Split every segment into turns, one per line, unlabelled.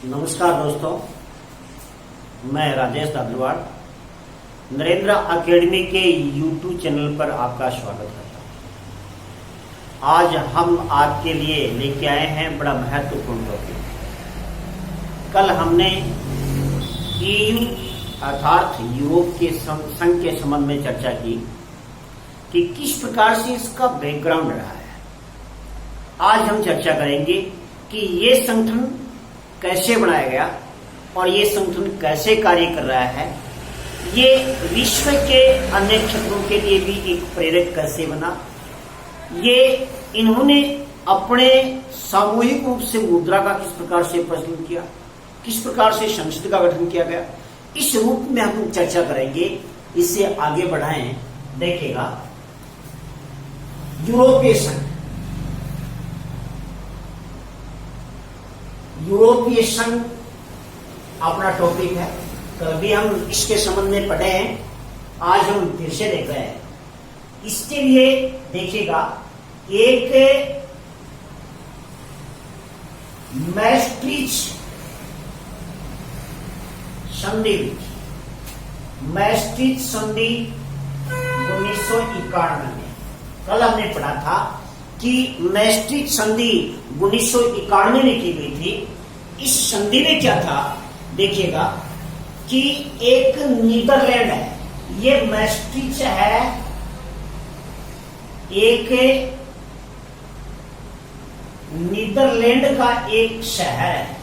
नमस्कार दोस्तों, मैं राजेश दादरवाड़ नरेंद्र एकेडमी के YouTube चैनल पर आपका स्वागत करता हूँ। आज हम आपके लिए लेके आए हैं बड़ा महत्वपूर्ण टॉपिक। कल हमने EU अर्थात यूरोप के संघ के संबंध में चर्चा की कि किस प्रकार से इसका बैकग्राउंड रहा है। आज हम चर्चा करेंगे कि ये संगठन कैसे बनाया गया और ये संगठन कैसे कार्य कर रहा है। ये विश्व के अन्य क्षेत्रों के लिए भी एक प्रेरक कैसे बना। ये इन्होंने अपने सामूहिक रूप से मुद्रा का किस प्रकार से प्रचलन किया, किस प्रकार से संसद का गठन किया गया, इस रूप में हम चर्चा करेंगे। इसे आगे बढ़ाएं। देखिएगा, यूरोपीय संघ, यूरोपीय संघ अपना टॉपिक है। कल भी हम इसके संबंध में पढ़े हैं, आज हम फिर से देख रहे हैं। इसके लिए देखिएगा, एक मैस्ट्रिच संधि, मैस्ट्रिच संधि 1991 में कल हमने पढ़ा था कि मैस्ट्रिच संधि 1991 में की गई थी। इस संधि में क्या था, देखिएगा कि एक नीदरलैंड है, ये मैस्ट्रिच है, एक नीदरलैंड का एक शहर है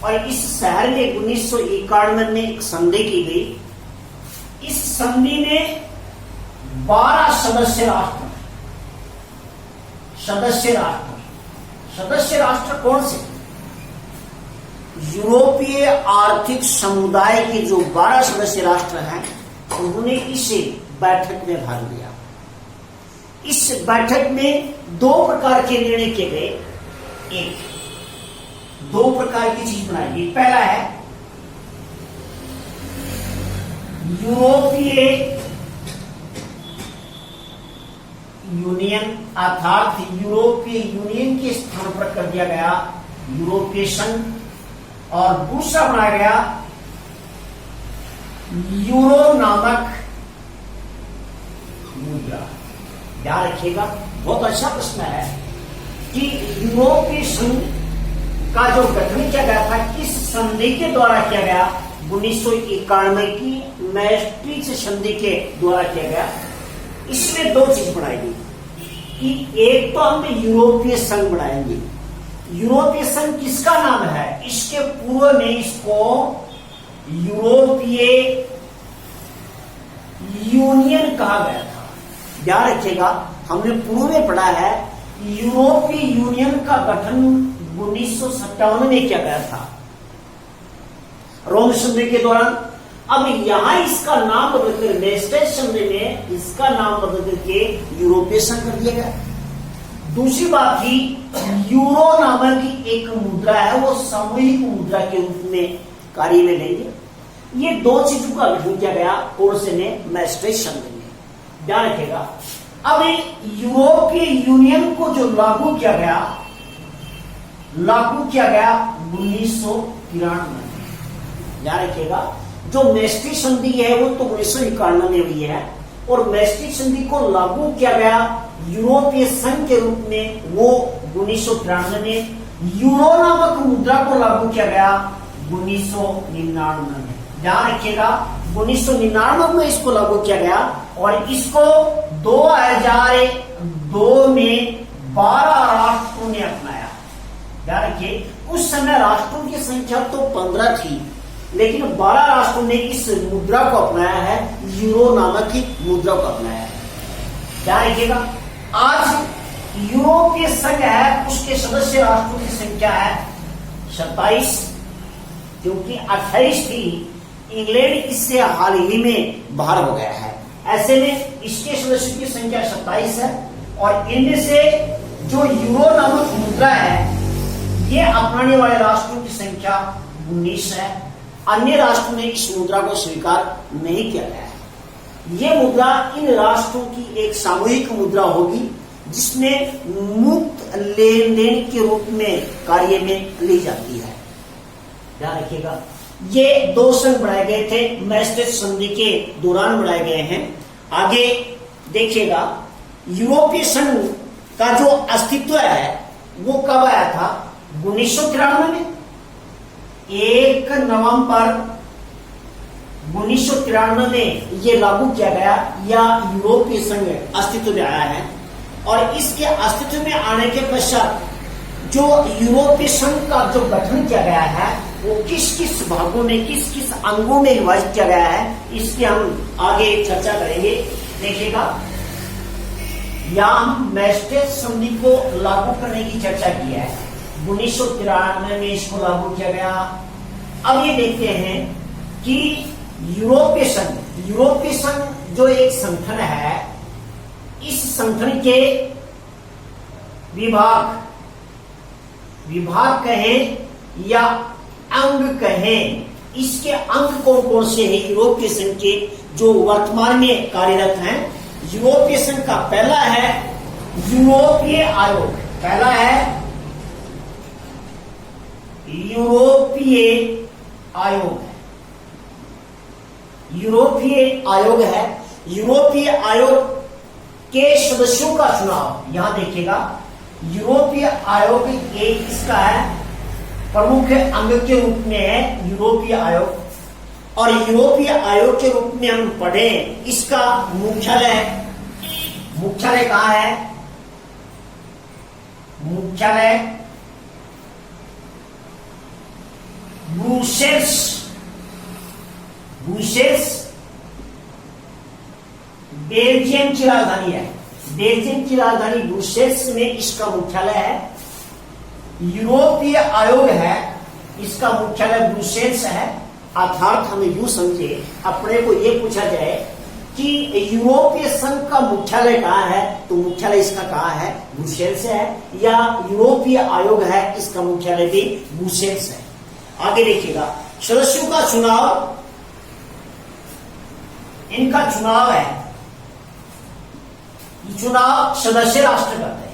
और इस शहर में 1991 में एक संधि की गई। इस संधि में 12 सदस्य राष्ट्र कौन से? यूरोपीय आर्थिक समुदाय के जो 12 सदस्य राष्ट्र हैं, उन्होंने इस बैठक में भाग लिया। इस बैठक में 2 प्रकार के निर्णय किए गए। एक 2 प्रकार की चीज बनाई गई। पहला है यूरोपीय यूनियन, अर्थात यूरोपीय यूनियन के स्थान पर कर दिया गया यूरोपीय संघ, और दूसरा बनाया गया यूरो नामक मुद्रा। ध्यान रखिएगा, बहुत अच्छा प्रश्न है कि यूरोपीय संघ का जो गठन किया गया था किस संधि के द्वारा किया गया? 1991 की मैस्ट्रिच संधि के द्वारा किया गया। इसमें 2 चीज बनाई गई कि एक तो हम यूरोपीय संघ बनाएंगे। यूरोपीय संघ किसका नाम है? इसके पूर्व में इसको यूरोपीय यूनियन कहा गया था। ध्यान रखिएगा, हमने पूर्व में पढ़ा है यूरोपीय यूनियन का गठन 1957 में किया गया था रोम संधि के दौरान। अब यहां इसका नाम बदलकर मैस्ट्रिच संधि में इसका नाम बदल करके यूरोपीय संघ कर दिया गया। दूसरी बात थी, यूरो नामक की एक मुद्रा है, वो सामूहिक मुद्रा के रूप में कार्य में लेंगे। ये 2 चीजों का गठन किया गया कोर्स में मैस्ट्रिच संधि में। ध्यान रखिएगा, अब यूरोपीय यूनियन को जो लागू किया गया 1993 में। ध्यान रखिएगा, जो मैस्ट्रिच संधि है वो तो 1991 में हुई है, और मैस्ट्रिच संधि को लागू किया गया यूरोपीय संघ के रूप में वो 1993 में। यूरो नामक मुद्रा को लागू किया गया 1999 में। ध्यान रखिएगा, 1999 में इसको लागू किया गया और इसको 2002 में 12 राष्ट्रों ने अपनाया। ध्यान रखिए, उस समय राष्ट्रों की संख्या तो 15 थी, लेकिन 12 राष्ट्रों ने इस मुद्रा को अपनाया है, यूरो नामक की मुद्रा को अपनाया है। ध्यान रखिएगा, आज यूरोपीय संघ है, उसके सदस्य राष्ट्रों की संख्या है 27, क्योंकि 28 थी। इंग्लैंड इससे हाल ही में बाहर हो गया है। ऐसे में इसके सदस्यों की संख्या 27 है, और इनमें से जो यूरो नामक मुद्रा है ये अपनाने वाले राष्ट्रों की संख्या 19 है। अन्य राष्ट्रों ने इस मुद्रा को स्वीकार नहीं किया गया है। ये मुद्रा इन राष्ट्रों की एक सामूहिक मुद्रा होगी, जिसमें मुक्त लेन देन के रूप में कार्य में ली जाती है। ध्यान रखिएगा, ये 2 संघ बनाए गए थे, मैस्ट्रिक्ट संधि के दौरान बनाए गए हैं। आगे देखिएगा, यूरोपीय संघ का जो अस्तित्व है वो कब आया था? 1993 में। 1 नवंबर 1993 में ये लागू किया गया, या यूरोपीय संघ अस्तित्व में आया है। और इसके अस्तित्व में आने के पश्चात जो यूरोपीय संघ का जो गठन किया गया है वो किस किस भागों में, किस किस अंगों में विभाजित किया गया है, इसकी हम आगे चर्चा करेंगे। देखिएगा, यहां मैस्ट्रिक्ट संधि को लागू करने की चर्चा की है। 1993 में इसको लागू किया गया। अब ये देखते हैं कि यूरोपीय संघ जो एक संगठन है, इस संगठन के विभाग कहें या अंग कहें, इसके अंग कौन कौन से हैं यूरोपीय संघ के जो वर्तमान में कार्यरत हैं? यूरोपीय संघ का पहला है यूरोपीय आयोग। पहला है यूरोपीय आयोग है। यूरोपीय आयोग के सदस्यों का चुनाव, यहां देखिएगा, यूरोपीय आयोग एक इसका है प्रमुख अंग के रूप में है यूरोपीय आयोग। और यूरोपीय आयोग के रूप में हम पढ़े, इसका मुख्यालय कहां है? मुख्यालय ब्रुसेल्स बेल्जियम की राजधानी है। बेल्जियम की राजधानी ब्रुसेल्स में इसका मुख्यालय है। यूरोपीय आयोग है, इसका मुख्यालय ब्रुसेल्स है। अर्थात हमें यूं समझे, अपने को ये पूछा जाए कि यूरोपीय संघ का मुख्यालय कहाँ है, तो मुख्यालय इसका कहाँ है? ब्रुसेल्स है। या यूरोपीय आयोग है, इसका मुख्यालय भी ब्रुसेल्स है। आगे देखिएगा, सदस्यों का चुनाव, इनका चुनाव है, चुनाव सदस्य राष्ट्र करते हैं।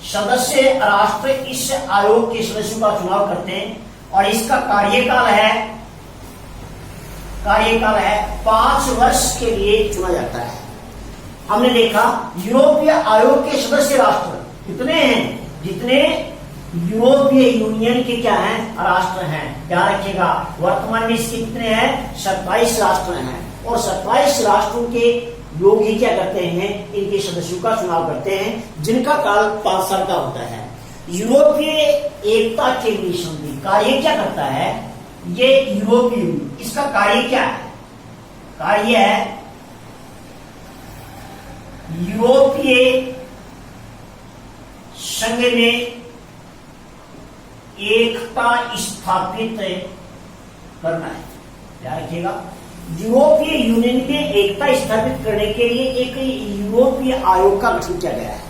सदस्य राष्ट्र इस आयोग के सदस्यों का चुनाव करते हैं और इसका कार्यकाल है 5 वर्ष के लिए चुना जाता है। हमने देखा यूरोपीय आयोग के सदस्य राष्ट्र कितने हैं? जितने यूरोपीय यूनियन के क्या हैं? राष्ट्र हैं। ध्यान रखिएगा, वर्तमान में इसके कितने हैं? 27 राष्ट्र हैं। और 27 राष्ट्रों के लोग ही क्या करते हैं? इनके सदस्यों का चुनाव करते हैं, जिनका काल 5 साल का होता है। यूरोपीय एकता के लिए संधि कार्य क्या करता है? ये यूरोपीय, इसका कार्य क्या है? कार्य है यूरोपीय संघ में एकता स्थापित करना है। ध्यान रखिएगा, यूरोपीय यूनियन में एकता स्थापित करने के लिए एक यूरोपीय आयोग का गठन किया गया है।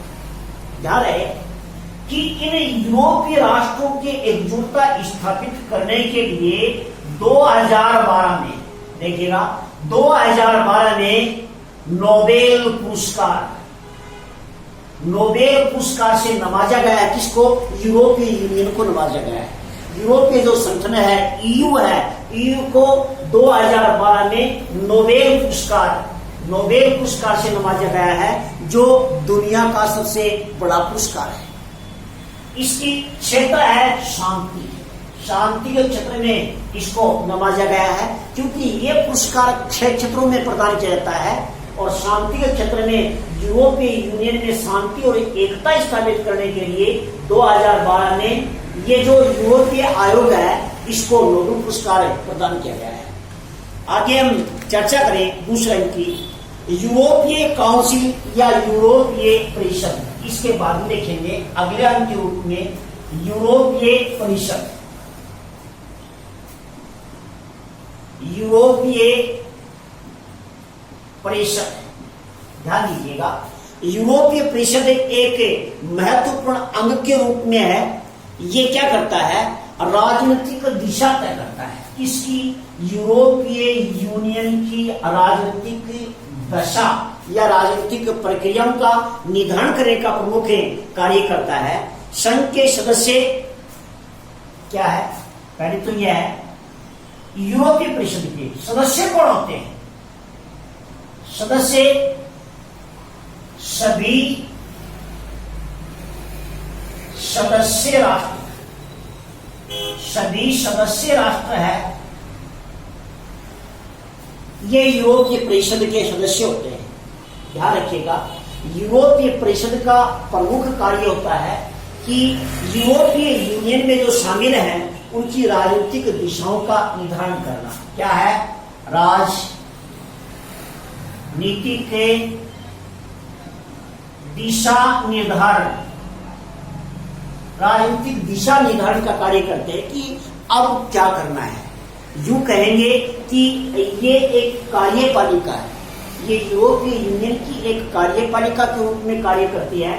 ध्यान रहे कि इन यूरोपीय राष्ट्रों के एकजुटता स्थापित करने के लिए 2012 में, देखिएगा, 2012 में नोबेल पुरस्कार से नवाजा गया है। किसको? यूरोपीय यूनियन को नवाजा गया है। यूरोपीय जो संगठन है, ईयू है, ईयू को 2012 में नोबेल पुरस्कार से नवाजा गया है, जो दुनिया का सबसे बड़ा पुरस्कार है। इसकी क्षेत्र है शांति के क्षेत्र में इसको नवाजा गया है, क्योंकि ये पुरस्कार 6 क्षेत्रों में प्रदान किया जाता है। और शांति के क्षेत्र में यूरोपीय यूनियन में शांति और एकता स्थापित करने के लिए 2012 में ये जो यूरोपीय आयोग है, इसको नोबेल पुरस्कार प्रदान किया गया है। आगे हम चर्चा करें दूसरा इनकी, यूरोपीय काउंसिल या यूरोपीय परिषद, इसके बाद में देखेंगे अगले अंक के रूप में यूरोपीय परिषद। ध्यान दीजिएगा, यूरोपीय परिषद एक महत्वपूर्ण अंग के रूप में है। ये क्या करता है? राजनीतिक दिशा तय करता है। इसकी यूरोपीय यूनियन की राजनीतिक दशा या राजनीतिक प्रक्रियाओं का निर्धारण करने का प्रमुख कार्य करता है। संघ के सदस्य क्या है? पहले तो यह है यूरोपीय परिषद के सदस्य कौन होते हैं? सदस्य सभी सदस्य राष्ट्र, सभी सदस्य राष्ट्र है, ये यूरोपीय परिषद के सदस्य होते हैं। ध्यान रखिएगा, यूरोपीय परिषद का प्रमुख कार्य होता है कि यूरोपीय यूनियन में जो शामिल हैं उनकी राजनीतिक दिशाओं का निर्धारण करना। क्या है? राजनीति के दिशा निर्धारण, राजनीतिक दिशा निर्धारण का कार्य करते हैं कि अब क्या करना है। यूं कहेंगे कि ये एक कार्यपालिका है, ये यूरोपीय यूनियन की एक कार्यपालिका के रूप में कार्य करती है,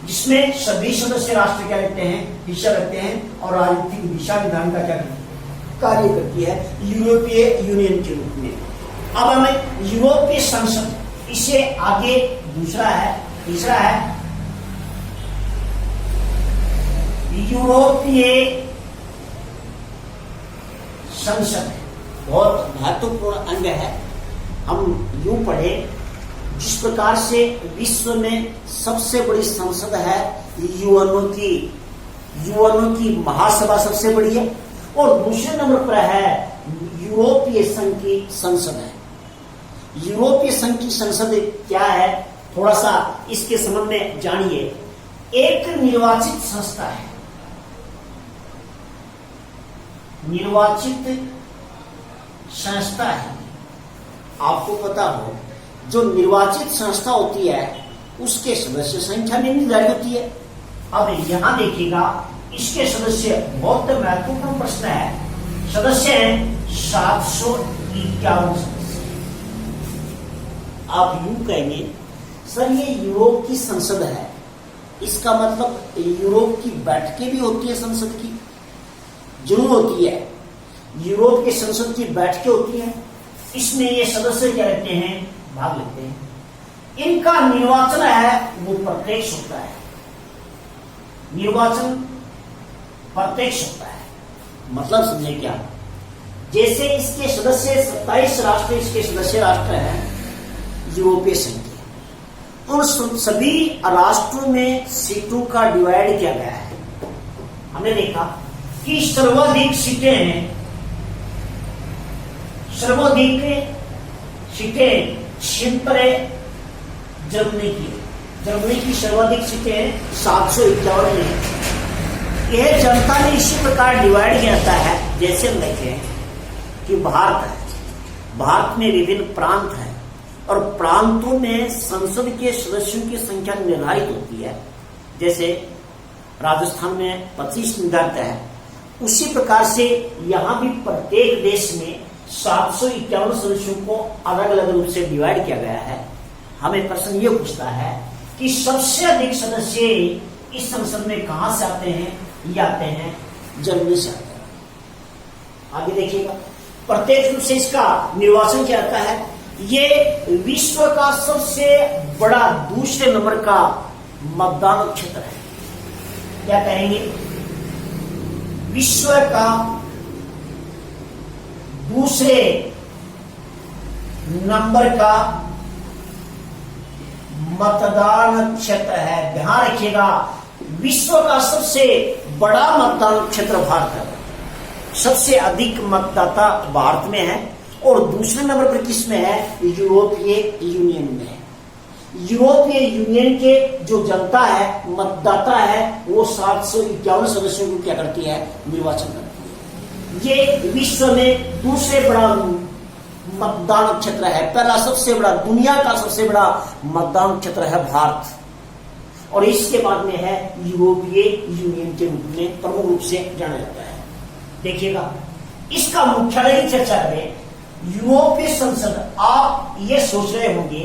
जिसमें सभी सदस्य राष्ट्र क्या रखते हैं? हिस्सा रखते हैं और राजनीतिक दिशा निर्धारण का क्या कार्य करती है? यूरोपीय यूनियन के रूप में। अब हमें यूरोपीय संसद, इससे आगे दूसरा है, तीसरा है यूरोपीय संसद। बहुत महत्वपूर्ण अंग है। हम यूं पढ़े, जिस प्रकार से विश्व में सबसे बड़ी संसद है यूएनओ की महासभा सबसे बड़ी है, और दूसरे नंबर पर है यूरोपीय संघ की संसद है। यूरोपीय संघ की संसद क्या है, थोड़ा सा इसके संबंध में जानिए। एक निर्वाचित संस्था है, निर्वाचित संस्था है। आपको पता हो, जो निर्वाचित संस्था होती है उसके सदस्य संख्या में निर्धारित होती है। अब यहां देखिएगा, इसके सदस्य, बहुत महत्वपूर्ण प्रश्न है, सदस्य हैं 751 सदस्य। आप यूं कहेंगे सर ये यूरोप की संसद है, इसका मतलब यूरोप की बैठकें भी होती है संसद की? जरूर होती है, यूरोप की संसद की बैठकें होती हैं, इसमें ये सदस्य क्या रहते हैं? भाग लेते हैं। इनका निर्वाचन है वो प्रत्यक्ष होता है, निर्वाचन प्रत्यक्ष होता है। मतलब समझे क्या? जैसे इसके सदस्य 27 राष्ट्र इसके सदस्य राष्ट्र हैं यूरोपीय संघ के, उन सभी राष्ट्रों में सीटों का डिवाइड किया गया है। हमने देखा कि सर्वाधिक सीटें क्षेत्र जर्मनी की सर्वाधिक सीटें 751 में। यह जनता ने इसी प्रकार डिवाइड किया जाता है, जैसे हम देखें कि भारत है, भारत में विभिन्न प्रांत हैं और प्रांतों में संसद के सदस्यों की संख्या निर्धारित होती है। जैसे राजस्थान में 25 निर्धारित है, उसी प्रकार से यहां भी प्रत्येक देश में 751 सदस्यों को अलग अलग रूप से डिवाइड किया गया है। हमें प्रश्न ये पूछता है कि सबसे अधिक सदस्य इस संसद में कहां से आते हैं? ये आते हैं जर्मनी से आते हैं। आगे देखिएगा, प्रत्येक रूप से इसका निर्वाचन क्या आता है? ये विश्व का सबसे बड़ा दूसरे नंबर का मतदान क्षेत्र है। क्या कहेंगे? विश्व का दूसरे नंबर का मतदान क्षेत्र है। ध्यान रखिएगा, विश्व का सबसे बड़ा मतदान क्षेत्र भारत है, सबसे अधिक मतदाता भारत में है, और दूसरे नंबर पर किसमें है? यूरोपीय यूनियन में है। यूरोपीय यूनियन के जो जनता है, मतदाता है, वो 751 सदस्यों को क्या करती है? निर्वाचन करती है। ये विश्व में दूसरे बड़ा मतदान क्षेत्र है। पहला सबसे बड़ा, दुनिया का सबसे बड़ा मतदान क्षेत्र है भारत, और इसके बाद में है यूरोपीय यूनियन के रूप में प्रमुख रूप से जाना जाता है। देखिएगा, इसका मुख्यालय की चर्चा करें, यूरोपीय संसद। आप ये सोच रहे होंगे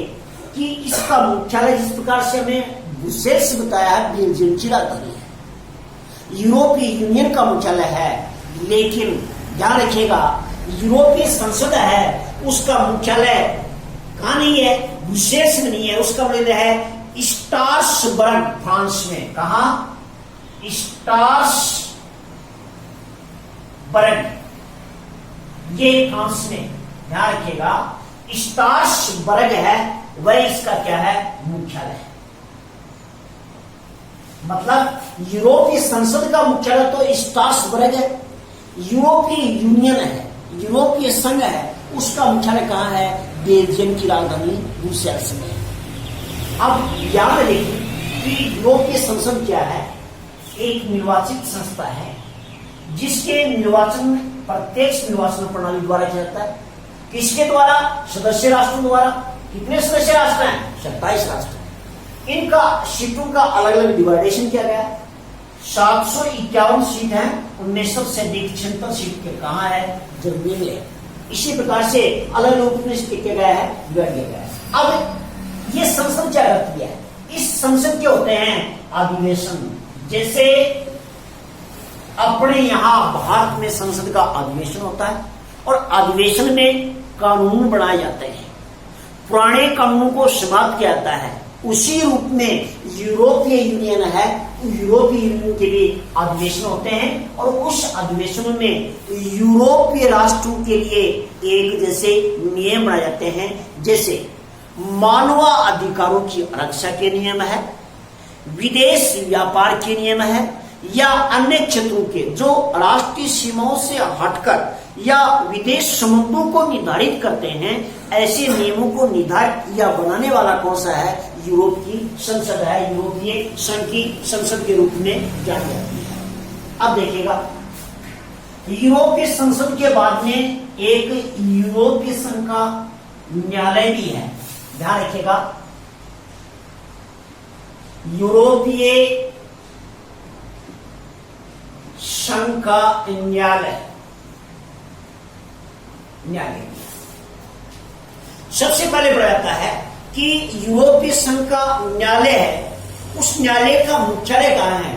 कि इसका मुख्यालय जिस प्रकार से हमें ब्रुसेल्स से बताया है, बेल्जियम की राजधानी है, यूरोपीय यूनियन का मुख्यालय है। लेकिन ध्यान रखिएगा, यूरोपीय संसद है, उसका मुख्यालय कहां नहीं है? ब्रुसेल्स में नहीं है, उसका मुख्यालय है स्ट्रासबर्ग, फ्रांस में। कहा? बर्ग, ये फ्रांस में, ध्यान रखिएगा, स्ट्रासबर्ग है, वह इसका क्या है, मुख्यालय है। मतलब यूरोपीय संसद का मुख्यालय तो स्ट्रासबर्ग है, यूरोपीय यूनियन है, यूरोपीय संघ है, उसका मुख्यालय कहां है, बेल्जियम की राजधानी ब्रुसेल्स में। अब याद रखिए कि यूरोपीय संसद क्या है, एक निर्वाचित संस्था है जिसके निर्वाचन प्रत्यक्ष निर्वाचन प्रणाली द्वारा किया जाता है। किसके द्वारा, सदस्य राष्ट्रों द्वारा। कितने सदस्य राष्ट्र हैं, 27 राष्ट्र। इनका सीटों का अलग अलग डिवाइडेशन किया गया है। 751 सीट है, 1976 सीट के कहां है, जर्मनी में है। इसी प्रकार से अलग अलग रूप में किया गया है, डिवाइड किया गया है। अब ये संसद क्या करती है, इस संसद के होते हैं अधिवेशन। जैसे अपने यहां भारत में संसद का अधिवेशन होता है और अधिवेशन में कानून बनाए जाते हैं, पुराने कानूनों को समाप्त किया जाता है। उसी रूप में यूरोपीय यूनियन है, यूरोपीय यूनियन के लिए अधिवेशन होते हैं और उस अधिवेशन में यूरोपीय राष्ट्रों के लिए एक जैसे नियम बनाए जाते हैं। जैसे मानव अधिकारों की रक्षा के नियम है, विदेश व्यापार के नियम है, या अन्य क्षेत्रों के जो राष्ट्रीय सीमाओं से हटकर या विदेश संबंधों को निर्धारित करते हैं, ऐसे नियमों को निर्धारित या बनाने वाला कौन सा है, यूरोप की संसद है, यूरोपीय संघ की संसद के रूप में जानी जाती है। अब देखिएगा, यूरोपीय संसद के बाद में एक यूरोपीय संघ का न्यायालय भी है। ध्यान रखिएगा, यूरोपीय संघ का न्यायालय सबसे पहले बढ़ा जाता है कि यूरोपीय संघ का न्यायालय है, उस न्यायालय का मुख्यालय कहां है,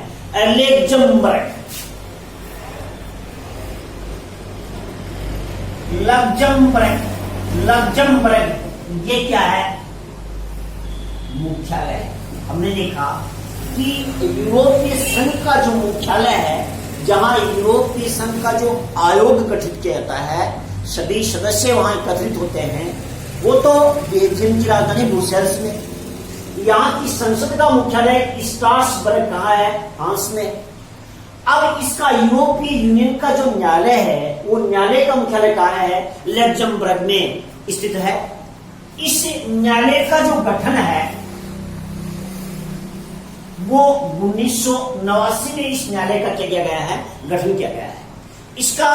लग्जमबर्ग। लग्जमबर्ग ये क्या है, मुख्यालय। हमने देखा कि यूरोपीय संघ का जो मुख्यालय है, जहां यूरोपीय संघ का जो आयोग गठित किया जाता है, सभी सदस्य वहां एकत्रित होते हैं, वो तो बेल्जियम की राजधानी ब्रुसेल्स में। यहाँ की संसद का मुख्यालय स्ट्रासबर्ग कहां है, फ्रांस में। अब इसका यूरोपीय यूनियन का जो न्यायालय है, वो न्यायालय का मुख्यालय कहां है, लग्जमबर्ग में स्थित है। इस न्यायालय का जो गठन है वो 1989 में इस न्यायालय का क्या किया गया है, गठन किया गया है। इसका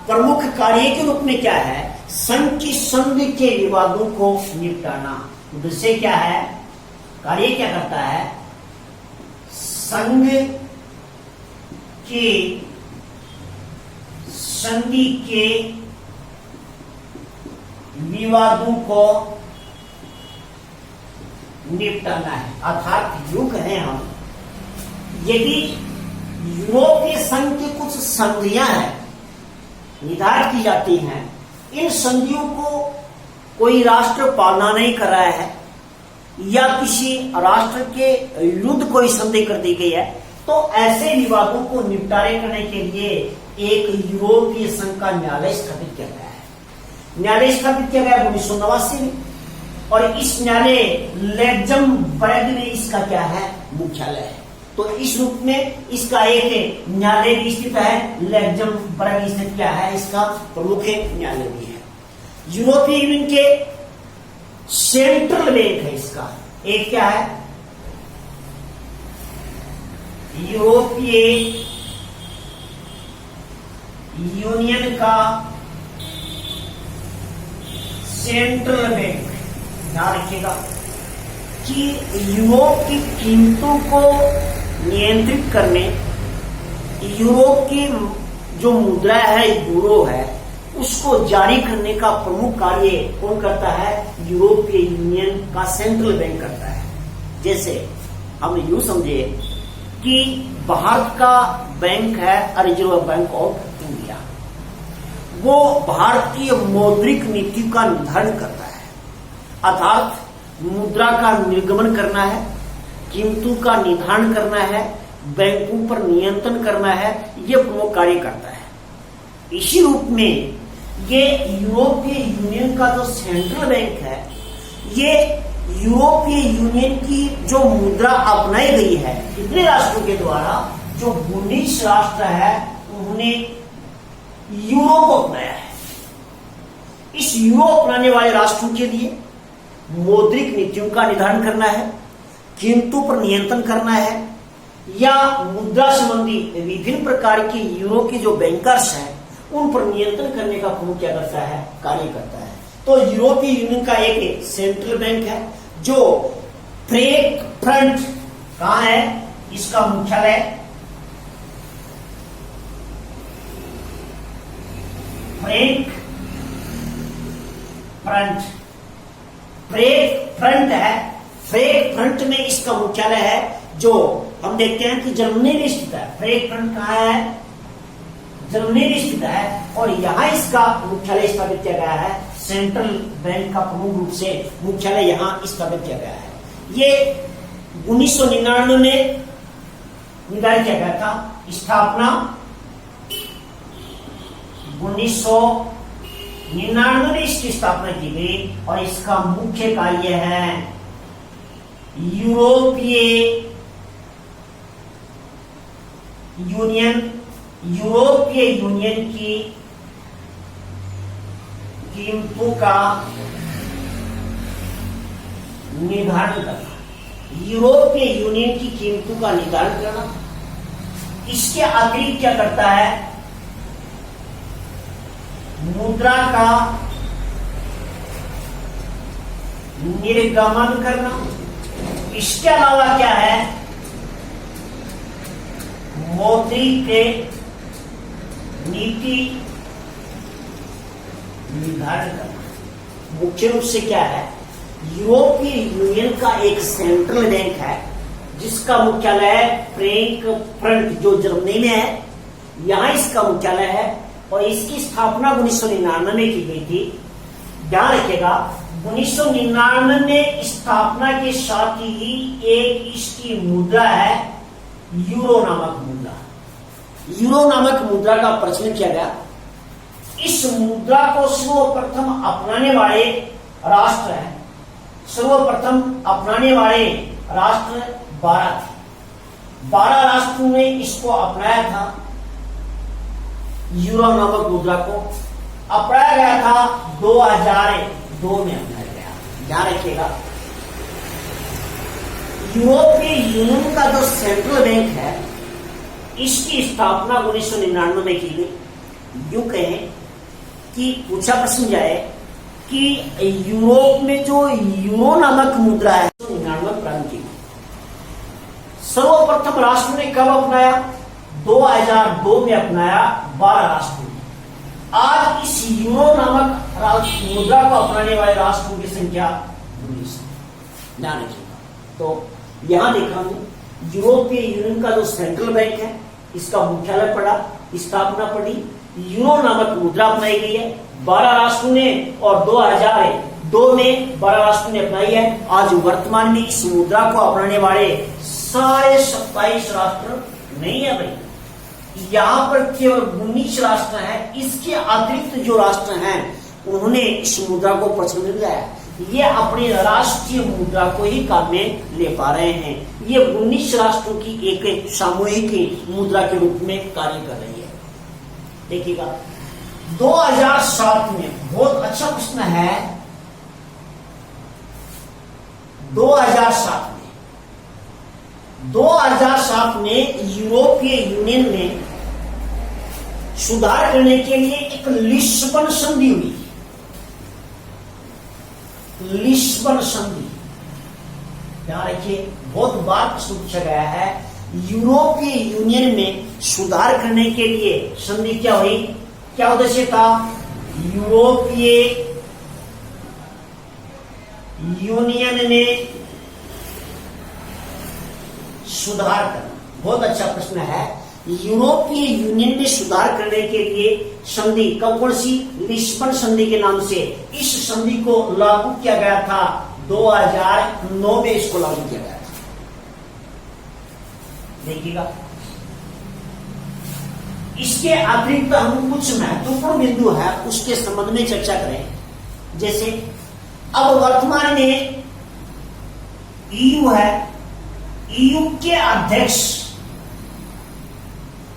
प्रमुख कार्य के रूप में क्या है, संघ की संधि के विवादों को निपटाना। उद्देश्य क्या है, कार्य क्या करता है, संघ के संधि के विवादों को निपटाना है। अर्थात यूं कहें हम, यदि यूरोपीय संघ की कुछ संधियां हैं, निर्धारित की जाती हैं, इन संधियों को कोई राष्ट्र पालना नहीं कर रहा है या किसी राष्ट्र के विरुद्ध कोई संधि कर दी गई है, तो ऐसे विवादों को निपटारे करने के लिए एक यूरोपीय संघ का न्यायालय स्थापित किया गया है। न्यायालय स्थापित किया गया 1989 में और इस न्यायालय लग्जमबर्ग में इसका क्या है, मुख्यालय है। तो इस रूप में इसका एक न्यायालय भी स्थित है, लग्जमबर्ग स्थित क्या है, इसका प्रमुख न्यायालय भी है। यूरोपीय यूनियन के सेंट्रल बैंक है इसका, एक क्या है, यूरोपीय यूनियन का सेंट्रल बैंक। ध्यान रखिएगा कि यूरोप की कीमतों को नियंत्रित करने, यूरोप की जो मुद्रा है, यूरो है, उसको जारी करने का प्रमुख कार्य कौन करता है, यूरोपीय यूनियन का सेंट्रल बैंक करता है। जैसे हम यूं समझे कि भारत का बैंक है रिजर्व बैंक ऑफ इंडिया, वो भारतीय मौद्रिक नीति का निर्धारण करता है, अर्थात मुद्रा का निर्गमन करना है, कीमतों का निर्धारण करना है, बैंकों पर नियंत्रण करना है, ये प्रमुख कार्य करता है। इसी रूप में ये यूरोपीय यूनियन का जो सेंट्रल बैंक है, ये यूरोपीय यूनियन की जो मुद्रा अपनाई गई है कितने राष्ट्रों के द्वारा, जो 19 राष्ट्र है उन्होंने यूरो को अपनाया है। इस यूरो अपनाने वाले राष्ट्रों के लिए मौद्रिक नीतियों का निर्धारण करना है, कीमतों पर नियंत्रण करना है, या मुद्रा संबंधी विभिन्न प्रकार के यूरो के जो बैंकर्स हैं उन पर नियंत्रण करने का प्रमुख क्या करता है, कार्य करता है। तो यूरोपीय यूनियन का एक सेंट्रल बैंक है जो फ्रैंकफर्ट कहां है, इसका मुख्यालय फ्रैंकफर्ट है। फ्रैंकफर्ट में इसका मुख्यालय है, जो हम देखते हैं कि जर्मनी में स्थित है। फ्रैंकफर्ट कहां है, जर्मनी में स्थित है, और यहां इसका मुख्यालय स्थापित किया गया है। सेंट्रल बैंक का प्रमुख रूप से मुख्यालय यहां स्थापित किया गया है। ये 1999 में निर्धारित किया गया था। स्थापना 1999 में इसकी स्थापना की गई, और इसका मुख्य कार्य है यूरोपीय यूनियन की कीमतों का निर्धारण करना। यूरोपीय यूनियन की कीमतों का निर्धारण करना। इसके अतिरिक्त क्या करता है, मुद्रा का निर्गमन करना। इसके अलावा क्या है, मौद्रिक नीति निर्धारण करना। मुख्य रूप से क्या है, यूरोपीय यूनियन का एक सेंट्रल बैंक है जिसका मुख्यालय फ्रैंकफर्ट जो जर्मनी में है, यहां इसका मुख्यालय है, और इसकी स्थापना 1999 में की गई थी। ध्यान रखिएगा, 1999 में स्थापना के साथ ही एक इसकी मुद्रा है यूरो नामक मुद्रा। यूरो नामक मुद्रा का प्रचलन किया गया। इस मुद्रा को सर्वप्रथम अपनाने वाले राष्ट्र हैं, सर्वप्रथम अपनाने वाले राष्ट्र 12 थे। 12 राष्ट्रों ने इसको अपनाया था। यूरो नामक मुद्रा को अपनाया गया था 2002 में अपनाया गया। ध्यान रखिएगा, यूरोपीय यूनियन का जो सेंट्रल बैंक है, इसकी स्थापना 1999 में की गई। यूं कहें कि पूछा प्रश्न जाए कि यूरोप में जो यूरो नामक मुद्रा है 1999 प्रारंभ की। सर्वप्रथम राष्ट्र ने कब अपनाया, 2002 में अपनाया 12 राष्ट्रों ने। आज इस यूरो नामक मुद्रा को अपनाने वाले राष्ट्रों की संख्या 19 है। ध्यान रखिएगा। तो यहां देखा हूं, यूरोपीय यूनियन का जो सेंट्रल बैंक है, इसका मुख्यालय पड़ा, स्थापना पड़ी, यूरो नामक मुद्रा अपनाई गई है 12 राष्ट्रों ने, और 2002 में 12 राष्ट्रों ने अपनाई है। आज वर्तमान में इस मुद्रा को अपनाने वाले सारे 27 राष्ट्र नहीं है भाई, यहां पर केवल 19 राष्ट्र हैं। इसके अतिरिक्त जो राष्ट्र हैं उन्होंने इस मुद्रा को प्रचलन में लाया। ये अपनी राष्ट्रीय मुद्रा को ही काम में ले पा रहे हैं। ये 19 राष्ट्रों की एक सामूहिक मुद्रा के रूप में कार्य कर रही है। देखिएगा, 2007 में बहुत अच्छा प्रश्न है। 2007 में यूरोपीय यूनियन में सुधार करने के लिए एक लिस्बन संधि हुई। लिस्बन संधि, ध्यान रखिए, बहुत बार प्रश्न पूछा गया है। यूरोपीय यूनियन में सुधार करने के लिए संधि क्या हुई, क्या उद्देश्य था, यूरोपीय यूनियन ने सुधार करना। बहुत अच्छा प्रश्न है। यूरोपीय यूनियन में सुधार करने के लिए संधि कौन सी, लिस्बन संधि के नाम से इस संधि को लागू किया गया था। 2009 में इसको लागू किया गया था। देखिएगा, इसके अतिरिक्त हम कुछ महत्वपूर्ण बिंदु है उसके संबंध में चर्चा करें। जैसे अब वर्तमान में ईयू है, ईयू के अध्यक्ष,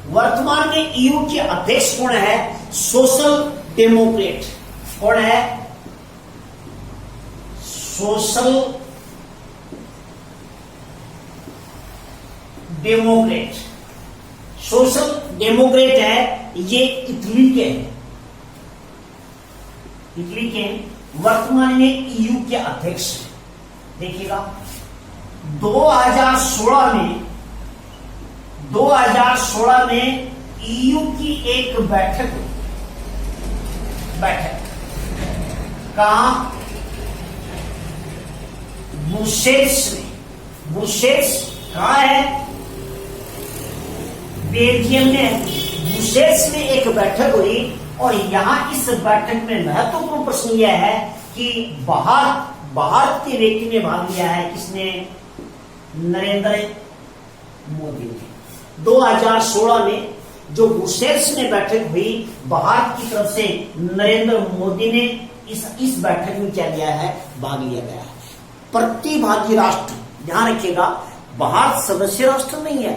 वर्तमान में ईयू के अध्यक्ष कौन है? Social Democrat. कौन है? Social Democrat. सोशल डेमोक्रेट है, ये इटली के हैं, इटली के वर्तमान में ईयू के अध्यक्ष। देखिएगा 2016 में ईयू की एक बैठक कहां? ब्रुसेल्स में। ब्रुसेल्स कहां है? बेल्जियम में ब्रुसेल्स में एक बैठक हुई और यहां इस बैठक में महत्वपूर्ण प्रश्न यह है कि भारत के व्यक्ति ने भाग लिया है। किसने? नरेंद्र मोदी ने। 2016 में जो ब्रुसेल्स में बैठक हुई, भारत की तरफ से नरेंद्र मोदी ने इस बैठक में क्या लिया है? भाग लिया गया है। प्रतिभागी राष्ट्र, ध्यान रखिएगा, भारत सदस्य राष्ट्र नहीं है,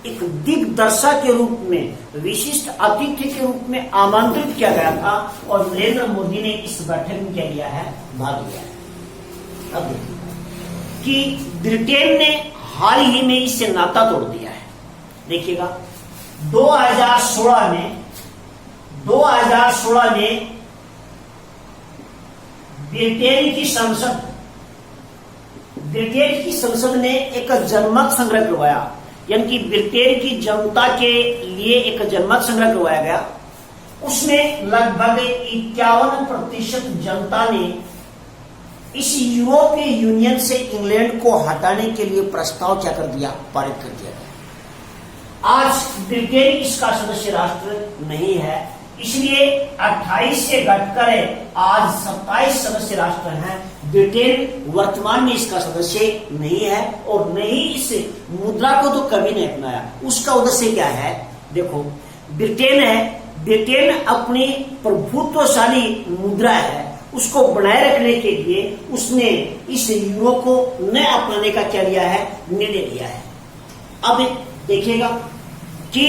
एक दिग्दर्शक के रूप में, विशिष्ट अतिथि के रूप में आमंत्रित किया गया था और नरेंद्र मोदी ने इस बैठक में क्या लिया है? भाग लिया है। अब कि ब्रिटेन ने हाल ही में इससे नाता तोड़ दिया है। देखिएगा 2016 में ब्रिटेन की संसद ने एक जनमत संग्रह करवाया, यानी कि ब्रिटेन की जनता के लिए एक जनमत संग्रह करवाया गया। उसमें लगभग 51% जनता ने इस यूरोपीय यूनियन से इंग्लैंड को हटाने के लिए प्रस्ताव क्या कर दिया? पारित कर दिया गया। आज ब्रिटेन इसका सदस्य राष्ट्र नहीं है, इसलिए 28 से घटकर आज 27 सदस्य राष्ट्र हैं। ब्रिटेन वर्तमान में इसका सदस्य नहीं है और न ही इस मुद्रा को तो कभी नहीं अपनाया। उसका उद्देश्य क्या है? देखो, ब्रिटेन अपनी प्रभुत्वशाली मुद्रा है, उसको बनाए रखने के लिए उसने इस यूरो को न अपनाने का क्या लिया है? निर्णय लिया है। अब देखिएगा कि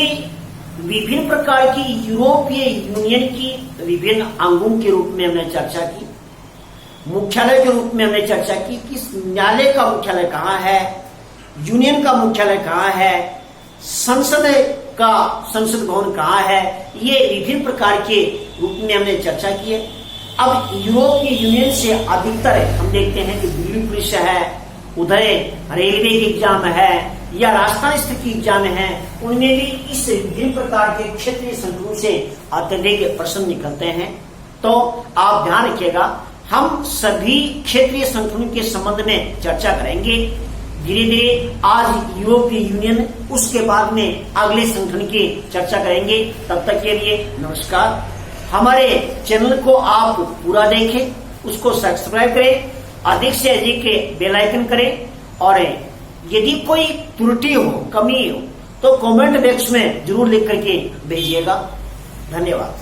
विभिन्न प्रकार की यूरोपीय यूनियन की विभिन्न अंगों के रूप में हमने चर्चा की, मुख्यालय के रूप में हमने चर्चा की कि न्यायालय का मुख्यालय कहाँ है, यूनियन का मुख्यालय कहाँ है, संसद भवन कहाँ है, ये विभिन्न प्रकार के रूप में हमने चर्चा की है। अब यूरोपीय यूनियन से अधिकतर हम देखते हैं कि दिल्ली पुलिस है, उधर रेलवे की एग्जाम है या राजस्थान स्थित की एग्जाम है, उनमें भी इस विभिन्न प्रकार के क्षेत्रीय संगठनों से अत्यधिक प्रश्न निकलते हैं। तो आप ध्यान रखिएगा, हम सभी क्षेत्रीय संगठनों के संबंध में चर्चा करेंगे धीरे धीरे। आज यूरोपीय यूनियन, उसके बाद में अगले संगठन की चर्चा करेंगे। तब तक के लिए नमस्कार। हमारे चैनल को आप पूरा देखें, उसको सब्सक्राइब करें, अधिक से अधिक बेल आइकन करें और यदि कोई त्रुटि हो, कमी हो तो कमेंट बॉक्स में जरूर लिख करके भेजिएगा। धन्यवाद।